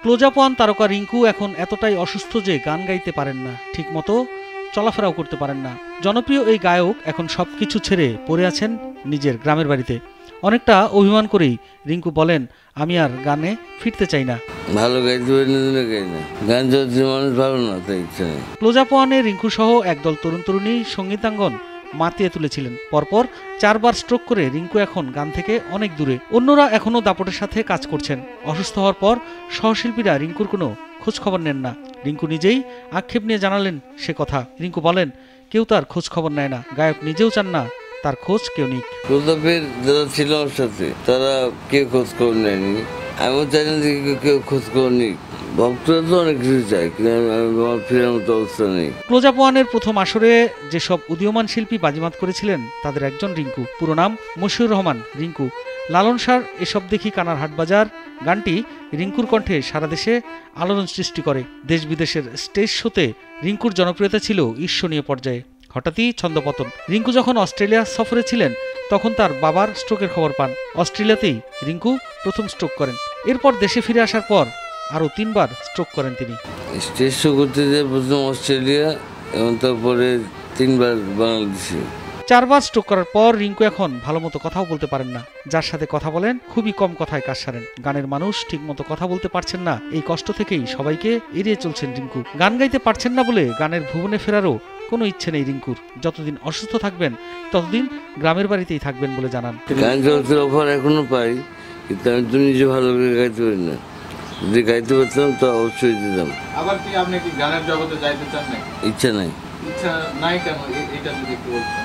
Closeup one তারকা রিংকু এখন এতটাই অসুস্থ যে গান গাইতে পারেন না, ঠিকমতো চলাফেরাও করতে পারেন না। জনপ্রিয় এই গায়ক এখন সবকিছু ছেড়ে পড়ে আছেন নিজের গ্রামের বাড়িতে। অনেকটা অভিমান করেই রিংকু বলেন, আমি আর গানে ফিরতে চাই না। ভালো গাইতে গাই না, গান যদি মানুষ ভালো না তাই ইচ্ছা নেই। ক্লোজআপ ওয়ানে রিংকু সহ একদল তরুণ তরুণী সঙ্গীতাঙ্গন মাতিয়ে তুলেছিলেন। পরপর 4 বার স্ট্রোক করে রিংকু এখন গান থেকে অনেক দূরে। অন্যরা এখনও দাপটের সাথে কাজ করছেন। অসুস্থ হওয়ার পর সহশিল্পীরা রিংকুর কোনো খোঁজ খবর নেন না। রিংকু নিজেই আক্ষেপ নিয়ে জানালেন সে কথা। রিংকু বলেন, কেউ তার খোঁজ খবর নেয় না, গায়ক নিজেও চান না তার খোঁজ কেউ নিক। ক্লোজআপের যারা ছিল আমার সাথে তারা কেউ খোঁজ খবর নেয়নি, আমিও চাই না যে কেউ খোঁজ খবর নিক। ভক্তরা তো অনেক কিছু চায়, কিন্তু আমার ফেরার মতো অবস্থা নেই। ক্লোজআপ ওয়ানের প্রথম আসরে যেসব উদীয়মান শিল্পী বাজিমাত করেছিলেন তাদের একজন রিংকু। পুরো নাম মশিউর রহমান রিংকু। লালন সার এসব দেখি কানার হাটবাজার গানটি রিংকুর কণ্ঠে সারা দেশে আলোড়ন সৃষ্টি করে। দেশ বিদেশের স্টেজ শোতে রিংকুর জনপ্রিয়তা ছিল ঈর্ষণীয় পর্যায়ে। হঠাৎই ছন্দপতন। রিংকু যখন অস্ট্রেলিয়া সফরে ছিলেন তখন তার বাবার স্ট্রোকের খবর পান। অস্ট্রেলিয়াতেই রিংকু প্রথম স্ট্রোক করেন। এরপর দেশে ফিরে আসার পর আরও 3 বার স্ট্রোক করেন তিনি। স্টেজ শো করতে যায় প্রথম অস্ট্রেলিয়া এবং তারপরে 3 বার বাংলাদেশে। 4 বার স্ট্রোক করার পর রিংকু এখন ভালো মতো কথাও বলতে পারেন না। যার সাথে কথা বলেন খুবই কম কথায় কাজ সারেন। গানের মানুষ ঠিক মতো কথা বলতে পারছেন না, এই কষ্ট থেকেই সবাইকে এড়িয়ে চলছেন রিংকু। গান গাইতে পারছেন না বলে গানের ভুবনে ফেরারও কোনো ইচ্ছে নেই রিংকুর। যতদিন অসুস্থ থাকবেন ততদিন গ্রামের বাড়িতেই থাকবেন বলে জানান। গান জগতের অফার এখনো পাই, কিন্তু আমি তো নিজে ভালো করে গাইতে পারি না। যদি গাইতে পারতাম তো অবশ্যই দিতাম। আবার কি আপনি কি গানের জগতে যাইতে চান না? ইচ্ছা নাই। ইচ্ছা নাই কেন, এটা যদি একটু বলতেন।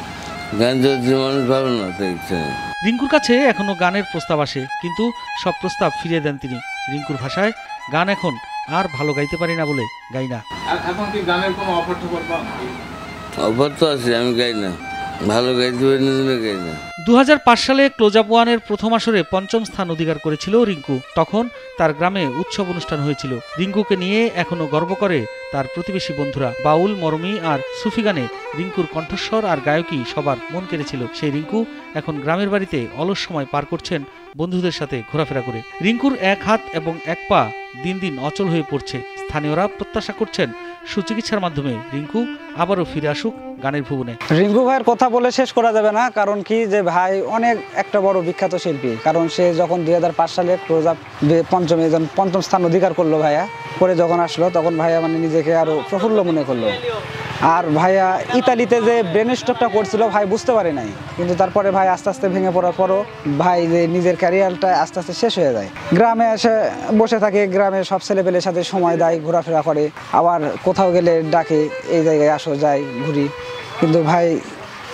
গান জগতের মানুষ ভালো না তাই ইচ্ছা নেই। রিংকুর কাছে এখনো গানের প্রস্তাব আসে, কিন্তু সব প্রস্তাব ফিরিয়ে দেন তিনি। রিংকুর ভাষায়, গান এখন আর ভালো গাইতে পারি না বলে গাই না। এখন কি গানের কোনো অফার টফার পান? অফার তো আছে, আমি গাই না, ভালো গাইতে পারি না গাই না। 2005 সালে ক্লোজআপ ওয়ানের প্রথম আসরে 5ম স্থান অধিকার করেছিল রিংকু। তখন তার গ্রামে উৎসব অনুষ্ঠান হয়েছিল। রিংকুকে নিয়ে এখনো গর্ব করে তার প্রতিবেশী বন্ধুরা। বাউল, মরমী আর সুফি গানে রিংকুর কণ্ঠস্বর আর গায়কী সবার মন কেড়েছিল। সেই রিংকু এখন গ্রামের বাড়িতে অলস সময় পার করছেন বন্ধুদের সাথে ঘোরাফেরা করে। রিংকুর এক হাত এবং এক পা দিন দিন অচল হয়ে পড়ছে। স্থানীয়রা প্রত্যাশা করছেন সুচিকিৎসার মাধ্যমে রিংকু আবারও ফিরে আসুক গানের ভুবনে। রিংকু ভাইয়ের কথা বলে শেষ করা যাবে না, কারণ কি যে ভাই অনেক একটা বড় বিখ্যাত শিল্পী। কারণ সে যখন 2005 সালে ক্লোজআপ পঞ্চম স্থান অধিকার করলো ভাইয়া, পরে যখন আসলো তখন ভাইয়া মানে নিজেকে আরো প্রফুল্ল মনে করলো। আর ভাইয়া ইতালিতে যে ব্রেন স্ট্রোকটা করছিল ভাই বুঝতে পারে নাই, কিন্তু তারপরে ভাই আস্তে আস্তে ভেঙে পড়ার পরও ভাই যে নিজের ক্যারিয়ারটা আস্তে আস্তে শেষ হয়ে যায়। গ্রামে এসে বসে থাকে, গ্রামের সব ছেলেপেলের সাথে সময় দেয়, ঘোরাফেরা করে, আবার কোথাও গেলে ডাকে, এই জায়গায় আসো, যাই, ঘুরি। কিন্তু ভাই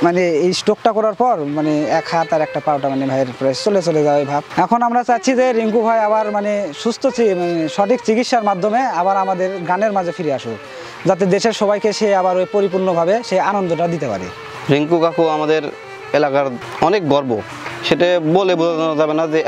মানে এই স্ট্রোকটা করার পর মানে এক হাত আর একটা পাওটা মানে ভাইয়ের প্রায় চলে যাওয়াই ভাব। এখন আমরা চাচ্ছি যে রিংকু ভাই আবার মানে সুস্থ মানে সঠিক চিকিৎসার মাধ্যমে আবার আমাদের গানের মাঝে ফিরে আসুক, যাতে দেশের সবাইকে সে আবার ওই পরিপূর্ণভাবে সেই আনন্দটা দিতে পারে। রিংকু কাকু আমাদের এলাকার অনেক গর্ব, সেটা বলে বোঝানো যাবে না যে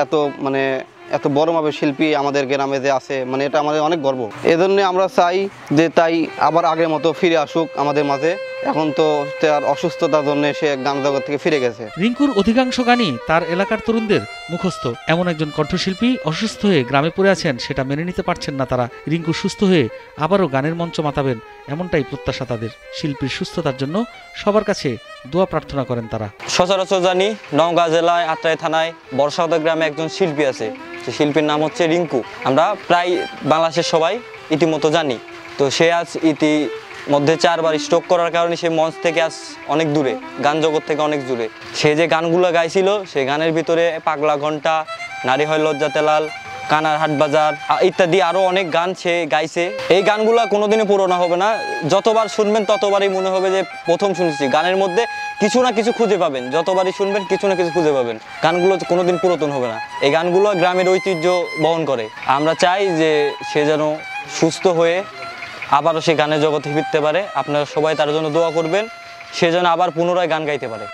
এত বড় মাপের শিল্পী আমাদের গ্রামে যে আছে, মানে এটা আমাদের অনেক গর্ব। এজন্য আমরা চাই যে তাই আবার আগের মতো ফিরে আসুক আমাদের মাঝে। এখন তো তার অসুস্থতার জন্য সে গান জগৎ থেকে ফিরে গেছে। রিংকুর অধিকাংশ গানই তার এলাকার তরুণদের মুখস্থ। এমন একজন কণ্ঠশিল্পী অসুস্থ হয়ে গ্রামে পড়ে আছেন, সেটা মেনে নিতে পারছেন না তারা। রিংকু সুস্থ হয়ে আবারও গানের মঞ্চ মাতাবেন, এমনটাই প্রত্যাশা তাদের। শিল্পীর সুস্থতার জন্য সবার কাছে দোয়া প্রার্থনা করেন তারা। সচরাচর জানি নওগাঁ জেলায় আত্রাই থানায় বর্ষাদা গ্রামে একজন শিল্পী আছে, যে শিল্পীর নাম হচ্ছে রিংকু। আমরা প্রায় বাংলাদেশের সবাই ইতিমধ্যে জানি। তো সে আজ মধ্যে 4 বার স্ট্রোক করার কারণে সে মঞ্চ থেকে আজ অনেক দূরে, গান জগৎ থেকে অনেক দূরে। সে যে গানগুলো গাইছিল, সেই গানের ভিতরে পাগলা ঘন্টা, নারী হয় লজ্জাতে লাল, কানার হাটবাজার ইত্যাদি আরও অনেক গান সে গাইছে। এই গানগুলো কোনোদিনই পুরোনো হবে না। যতবার শুনবেন ততবারই মনে হবে যে প্রথম শুনছি। গানের মধ্যে কিছু না কিছু খুঁজে পাবেন, যতবারই শুনবেন কিছু না কিছু খুঁজে পাবেন। গানগুলো কোনোদিন পুরাতন হবে না। এই গানগুলো গ্রামের ঐতিহ্য বহন করে। আমরা চাই যে সে যেন সুস্থ হয়ে আবারও সে গানের জগতে ফিরতে পারে। আপনারা সবাই তার জন্য দোয়া করবেন, সে যেন আবার পুনরায় গান গাইতে পারে।